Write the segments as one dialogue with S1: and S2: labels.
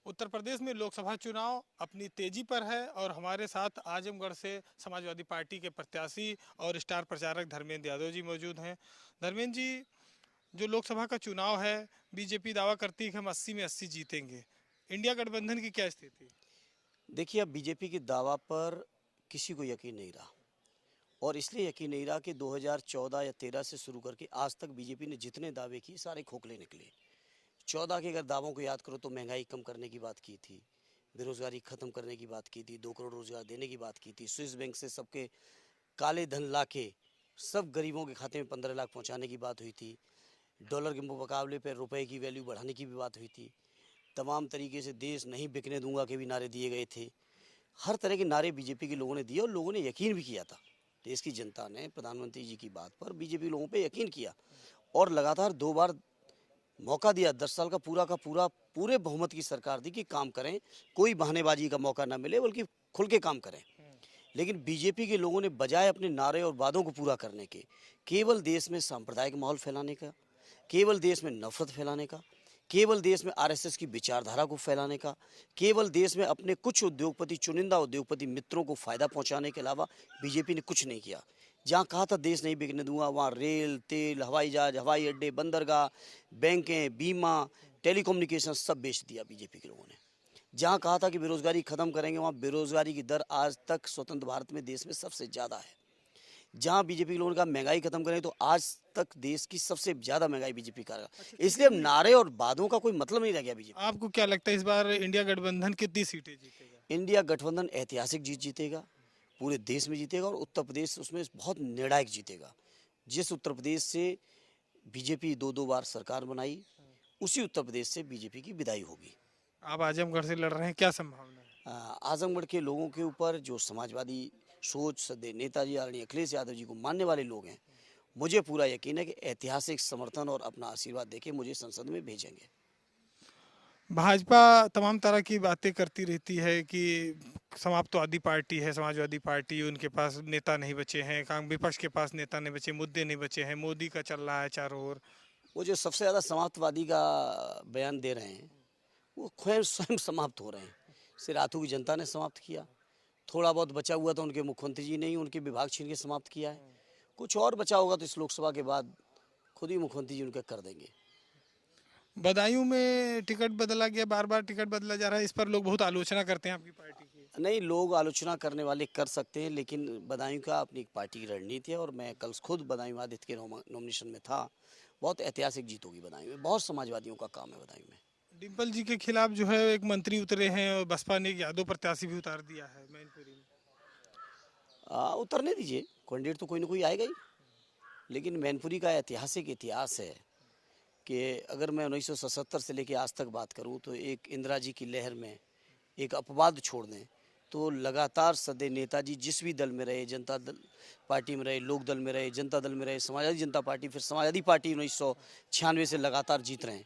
S1: उत्तर प्रदेश में लोकसभा चुनाव अपनी तेजी पर है और हमारे साथ आजमगढ़ से समाजवादी पार्टी के प्रत्याशी और स्टार प्रचारक धर्मेंद्र यादव जी मौजूद हैं। धर्मेंद्र जी, जो लोकसभा का चुनाव है, बीजेपी दावा करती है कि हम 80 में 80 जीतेंगे। इंडिया गठबंधन की क्या स्थिति?
S2: देखिए, अब बीजेपी के दावा पर किसी को यकीन नहीं रहा और इसलिए यकीन नहीं रहा कि 2014 या 13 से शुरू करके आज तक बीजेपी ने जितने दावे किए सारे खोखले निकले। 14 के अगर दावों को याद करो तो महंगाई कम करने की बात की थी, बेरोजगारी खत्म करने की बात की थी, 2 करोड़ रोजगार देने की बात की थी, स्विस बैंक से सबके काले धन लाके सब गरीबों के खाते में 15 लाख पहुंचाने की बात हुई थी, डॉलर के मुकाबले पर रुपए की वैल्यू बढ़ाने की भी बात हुई थी, तमाम तरीके से देश नहीं बिकने दूंगा के भी नारे दिए गए थे। हर तरह के नारे बीजेपी के लोगों ने दिए और लोगों ने यकीन भी किया था। देश की जनता ने प्रधानमंत्री जी की बात पर बीजेपी लोगों पे यकीन किया और लगातार 2 बार मौका दिया। 10 साल का पूरा पूरे बहुमत की सरकार दी कि काम करें, कोई बहानेबाजी का मौका ना मिले बल्कि खुल के काम करें। लेकिन बीजेपी के लोगों ने बजाय अपने नारे और वादों को पूरा करने के केवल देश में सांप्रदायिक माहौल फैलाने का, केवल देश में नफरत फैलाने का, केवल देश में आरएसएस की विचारधारा को फैलाने का, केवल देश में अपने कुछ उद्योगपति, चुनिंदा उद्योगपति मित्रों को फायदा पहुंचाने के अलावा बीजेपी ने कुछ नहीं किया। जहां कहा था देश नहीं बिकने दूंगा, वहां रेल, तेल, हवाई जहाज, हवाई अड्डे, बंदरगाह, बैंकें, बीमा, टेलीकम्युनिकेशन सब बेच दिया बीजेपी के लोगों ने। जहां कहा था कि बेरोजगारी खत्म करेंगे, वहां बेरोजगारी की दर आज तक स्वतंत्र भारत में देश में सबसे ज्यादा है। जहां बीजेपी के लोगों ने कहा महंगाई खत्म करें, तो आज तक देश की सबसे ज्यादा महंगाई बीजेपी का रहा। इसलिए अब नारे और वादों का कोई मतलब नहीं रह गया बीजेपी।
S1: आपको क्या लगता है इस बार इंडिया गठबंधन कितनी सीटें जीतेगा?
S2: इंडिया गठबंधन ऐतिहासिक जीत जीतेगा, पूरे देश में जीतेगा और उत्तर प्रदेश उसमें बहुत निर्णायक जीतेगा। जिस उत्तर प्रदेश से बीजेपी 2-2 बार सरकार बनाई, उसी उत्तर प्रदेश से बीजेपी की विदाई होगी।
S1: आप आजमगढ़ से लड़ रहे हैं, क्या संभावना है?
S2: आजमगढ़ के लोगों के ऊपर जो समाजवादी सोच सदे नेताजी आदरणीय अखिलेश यादव जी को मानने वाले लोग हैं, मुझे पूरा यकीन है कि ऐतिहासिक समर्थन और अपना आशीर्वाद देके मुझे संसद में भेजेंगे।
S1: भाजपा तमाम तरह की बातें करती रहती है कि समाजवादी पार्टी है, समाजवादी पार्टी, उनके पास नेता नहीं बचे हैं, विपक्ष के पास नेता नहीं बचे, मुद्दे नहीं बचे हैं, मोदी का चल रहा है चारों ओर।
S2: वो जो सबसे ज़्यादा समाजवादी का बयान दे रहे हैं, वो स्वयं स्वयं समाप्त हो रहे हैं। सिराथू की जनता ने समाप्त किया, थोड़ा बहुत बचा हुआ था उनके मुख्यमंत्री जी ने ही उनके विभाग छीन के समाप्त किया है। कुछ और बचा होगा तो इस लोकसभा के बाद खुद ही मुख्यमंत्री जी उनका कर देंगे।
S1: बदायूं में टिकट बदला गया, बार बार टिकट बदला जा रहा है, इस पर लोग बहुत आलोचना करते हैं आपकी पार्टी की।
S2: नहीं, लोग आलोचना करने वाले कर सकते हैं, लेकिन बदायूं का अपनी एक पार्टी की रणनीति है और मैं कल खुद बदायूं आदित्य के नॉमिनेशन में था। बहुत ऐतिहासिक जीत होगी बदायूं में, बहुत समाजवादियों का काम है बदायूं में।
S1: डिम्पल जी के खिलाफ जो है एक मंत्री उतरे हैं और बसपा ने एक यादव प्रत्याशी भी उतार दिया है मैनपुरी में।
S2: उतरने दीजिए, कैंडिडेट तो कोई ना कोई आएगा ही। लेकिन मैनपुरी का ऐतिहासिक इतिहास है कि अगर मैं 1977 से लेकर आज तक बात करूं तो एक इंदिरा जी की लहर में एक अपवाद छोड़ दें तो लगातार सदैव नेताजी जिस भी दल में रहे, जनता दल पार्टी में रहे, लोक दल में रहे, जनता दल में रहे, समाजवादी जनता पार्टी, फिर समाजवादी पार्टी 1996 से लगातार जीत रहे हैं,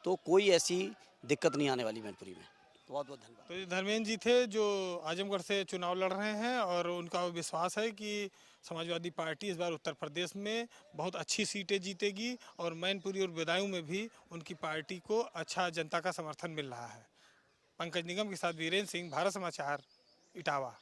S2: तो कोई ऐसी दिक्कत नहीं आने वाली मैनपुरी में। बहुत बहुत धन्यवाद।
S1: तो ये धर्मेंद्र जी थे जो आजमगढ़ से चुनाव लड़ रहे हैं और उनका विश्वास है कि समाजवादी पार्टी इस बार उत्तर प्रदेश में बहुत अच्छी सीटें जीतेगी और मैनपुरी और बदायूं में भी उनकी पार्टी को अच्छा जनता का समर्थन मिल रहा है। पंकज निगम के साथ वीरेंद्र सिंह, भारत समाचार, इटावा।